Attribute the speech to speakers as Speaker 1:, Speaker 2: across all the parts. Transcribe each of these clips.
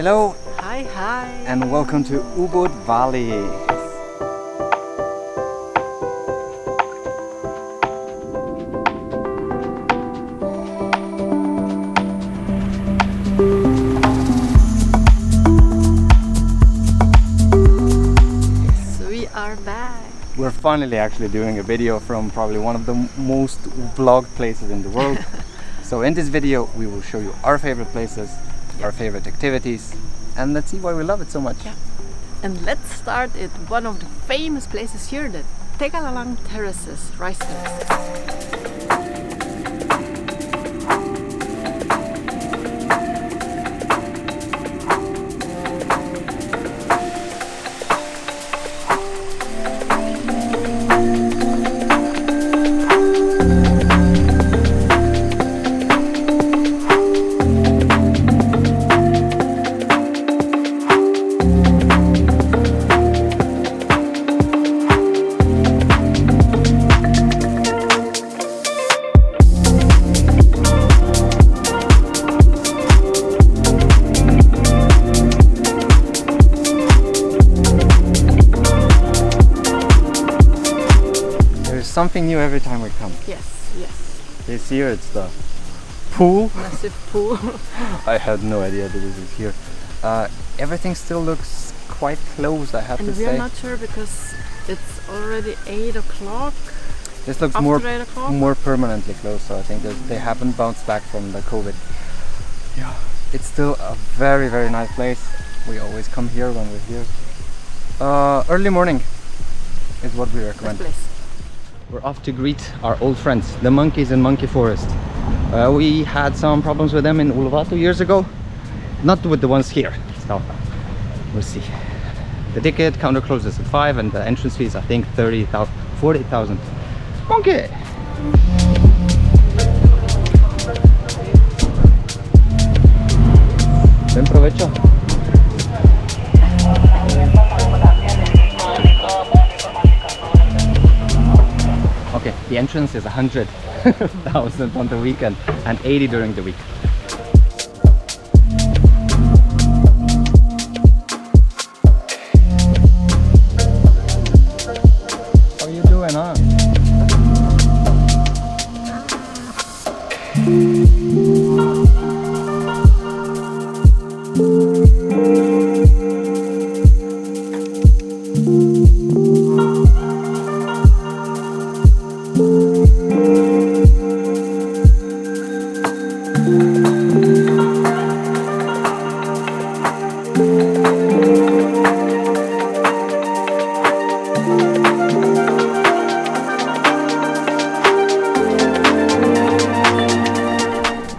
Speaker 1: Hello.
Speaker 2: Hi, hi.
Speaker 1: And welcome to Ubud, Bali.
Speaker 2: Yes, we are back.
Speaker 1: We're finally actually doing a video from probably one of the most vlogged places in the world. So in this video we will show you our favorite places, our favorite activities, and let's see why we love it so much.
Speaker 2: Yeah. And let's start at one of the famous places here, the terraces, rice terraces.
Speaker 1: Something new every time we come.
Speaker 2: Yes, yes.
Speaker 1: This year it's the pool.
Speaker 2: Massive pool.
Speaker 1: I had no idea that this is here. Everything still looks quite closed, I have to say.
Speaker 2: And we are not sure because it's already 8 o'clock.
Speaker 1: This looks more permanently closed, so I think that they haven't bounced back from the COVID. Yeah, it's still a very, very nice place. We always come here when we're here. Early morning is what we recommend. We're off to greet our old friends, the monkeys in Monkey Forest. We had some problems with them in Ubud years ago. Not with the ones here, so we'll see. The ticket counter closes at 5 and the entrance fee is I think 30,000, 40,000. Monkey! Buen provecho. Okay, the entrance is 100,000 on the weekend and 80 during the week. How are you doing, huh?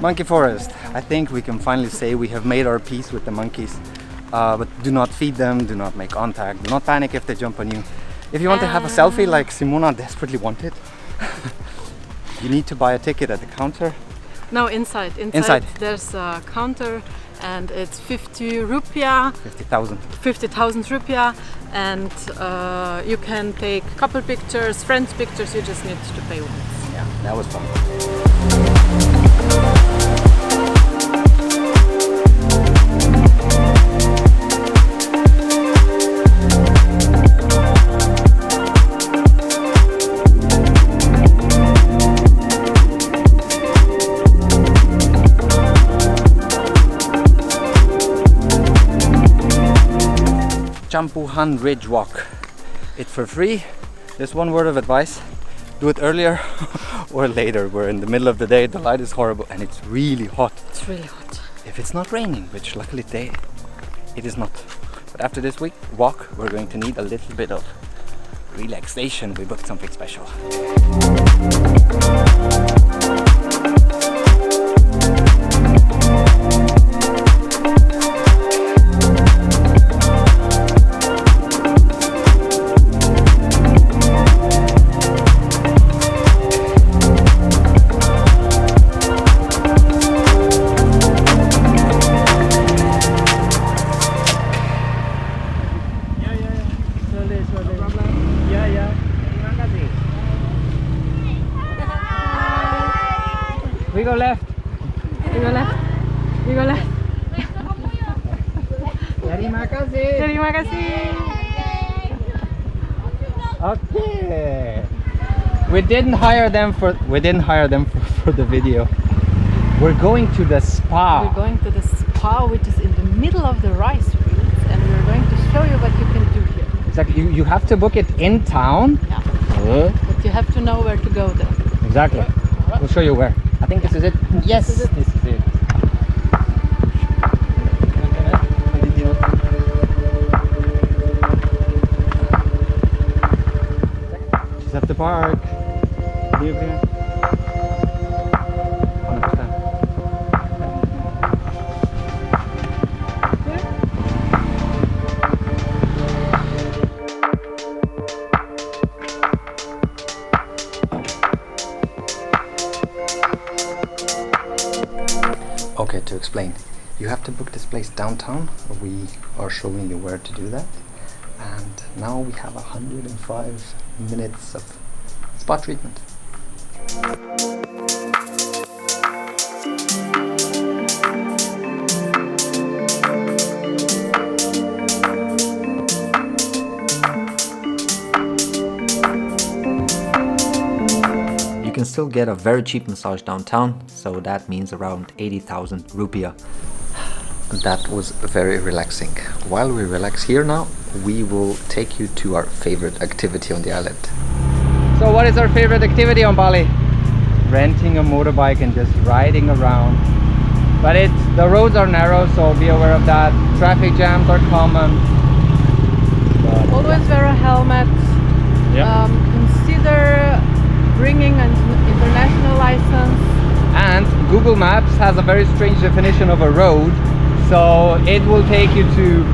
Speaker 1: Monkey Forest. I think we can finally say we have made our peace with the monkeys. But do not feed them, do not make contact, do not panic if they jump on you. If you want to have a selfie like Simona desperately wanted, you need to buy a ticket at the counter.
Speaker 2: No, inside. There's a counter and it's 50 rupiah.
Speaker 1: 50,000.
Speaker 2: 50,000 rupiah, and you can take couple pictures, friends pictures, you just need to pay once.
Speaker 1: Yeah, that was fun. Campuhan Ridge Walk. It's for free. There's one word of advice: do it earlier or later. We're in the middle of the day, the light is horrible and it's really hot.
Speaker 2: It's really hot.
Speaker 1: If it's not raining, which luckily today it is not. But after this walk, we're going to need a little bit of relaxation. We booked something special. We go left.
Speaker 2: We go left. We go left.
Speaker 1: Terima kasih.
Speaker 2: Terima kasih.
Speaker 1: Okay. We didn't hire them for the video. We're going to the spa.
Speaker 2: We're going to the spa, which is in the middle of the rice fields, and we're going to show you what you can do here.
Speaker 1: Exactly. You have to book it in town.
Speaker 2: Yeah. But you have to know where to go then.
Speaker 1: Exactly. We'll show you where. I think this is it. Yes, this is it. She's at the park. Okay, to explain, you have to book this place downtown. We are showing you where to do that, and now we have 105 minutes of spa treatment. You can still get a very cheap massage downtown, so that means around 80,000 rupiah. That was very relaxing. While we relax here now, we will take you to our favorite activity on the island. So what is our favorite activity on Bali? Renting a motorbike and just riding around. But the roads are narrow, so be aware of that. Traffic jams are common.
Speaker 2: Always wear a helmet. Consider bringing an international license.
Speaker 1: And Google Maps has a very strange definition of a road, so it will take you to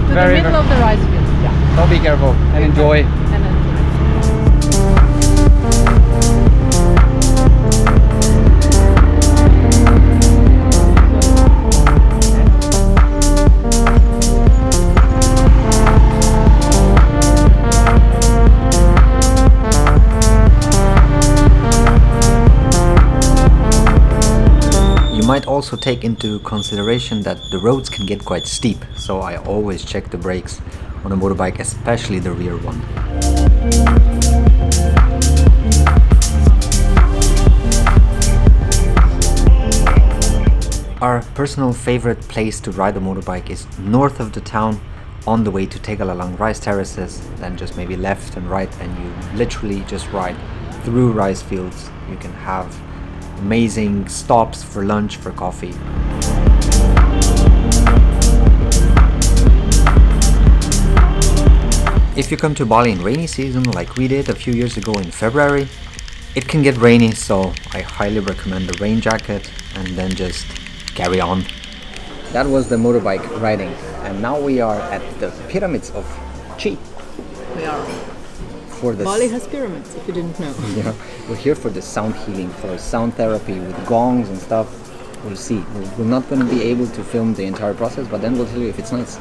Speaker 2: the middle of the rice field.
Speaker 1: Yeah, so be careful and enjoy. Might also take into consideration that the roads can get quite steep, so I always check the brakes on a motorbike, especially the rear one. Our personal favorite place to ride a motorbike is north of the town, on the way to Tegalalang rice terraces, then just maybe left and right, and you literally just ride through rice fields. You can have amazing stops for lunch, for coffee. If you come to Bali in rainy season like we did a few years ago in February, it can get rainy, so I highly recommend the rain jacket and then just carry on. That was the motorbike riding, and now we are at the pyramids of Chi.
Speaker 2: We are. Bali has pyramids, if you didn't know.
Speaker 1: Yeah, we're here for the sound healing, for sound therapy with gongs and stuff. We'll see. We're not going to be able to film the entire process, but then we'll tell you if it's nice.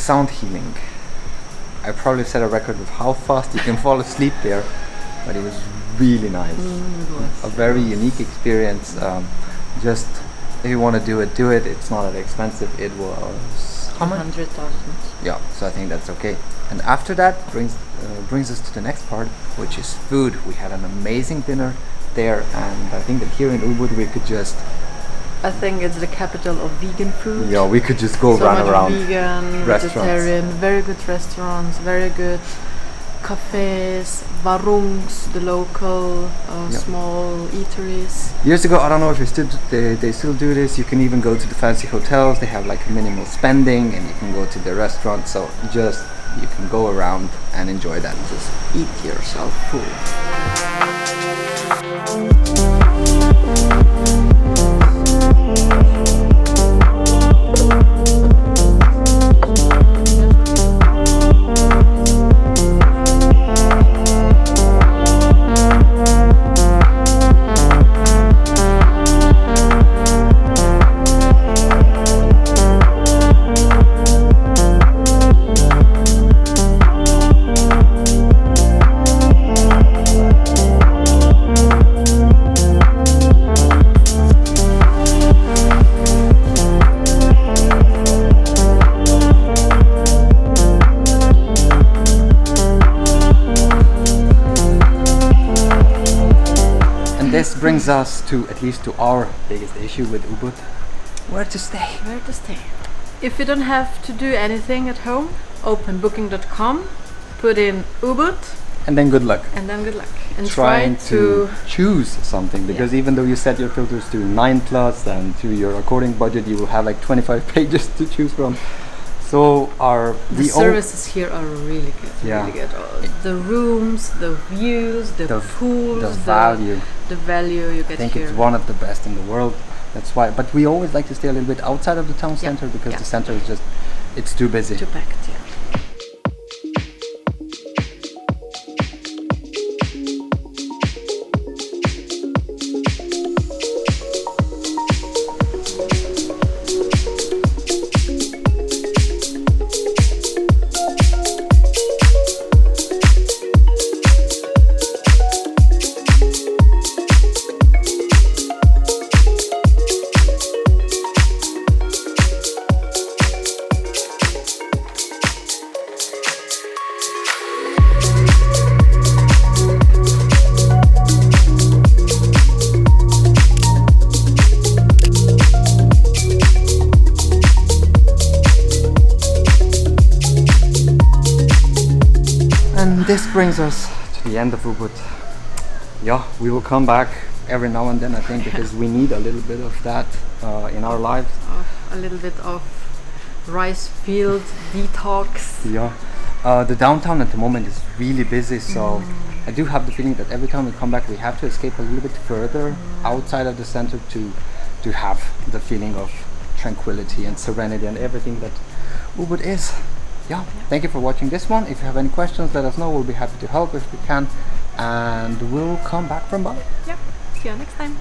Speaker 1: Sound healing. I probably set a record of how fast you can fall asleep there, but it was really nice. A very unique experience. Just if you want to do it. It's not that expensive. It was how much?
Speaker 2: 100,000.
Speaker 1: Yeah, so I think that's okay. And after that brings us to the next part, which is food. We had an amazing dinner there, and I think that here in Ubud we could just.
Speaker 2: I think it's the capital of vegan food.
Speaker 1: Yeah, we could just go run around.
Speaker 2: Vegan, vegetarian, very good restaurants, very good cafes, warungs, the local small eateries.
Speaker 1: Years ago, I don't know if they still do this. You can even go to the fancy hotels. They have like minimal spending, and you can go to the restaurant. So you can go around and enjoy that. Just eat yourself full. this brings us to at least to our biggest issue with Ubud: where to stay.
Speaker 2: Where to stay. If you don't have to do anything at home, open booking.com, put in Ubud,
Speaker 1: And then good luck.
Speaker 2: and then good luck. And
Speaker 1: Trying
Speaker 2: try to
Speaker 1: choose something, because even though you set your filters to 9+ and to your according budget, you will have like 25 pages to choose from. So
Speaker 2: the services here are really good.
Speaker 1: Yeah.
Speaker 2: Really good. The rooms, the views, the pools, the value you get
Speaker 1: I think
Speaker 2: here.
Speaker 1: it's one of the best in the world. That's why. But we always like to stay a little bit outside of the town center, because the center is just, it's too busy.
Speaker 2: Too packed, yeah.
Speaker 1: And this brings us to the end of Ubud. Yeah, we will come back every now and then, I think, because we need a little bit of that in our lives.
Speaker 2: A little bit of rice field detox.
Speaker 1: Yeah. The downtown at the moment is really busy, so I do have the feeling that every time we come back we have to escape a little bit further outside of the center to have the feeling of tranquility and serenity and everything that Ubud is. Yeah, thank you for watching this one. If you have any questions, let us know. We'll be happy to help if we can, and we'll come back from Bali.
Speaker 2: Yeah, see you next time.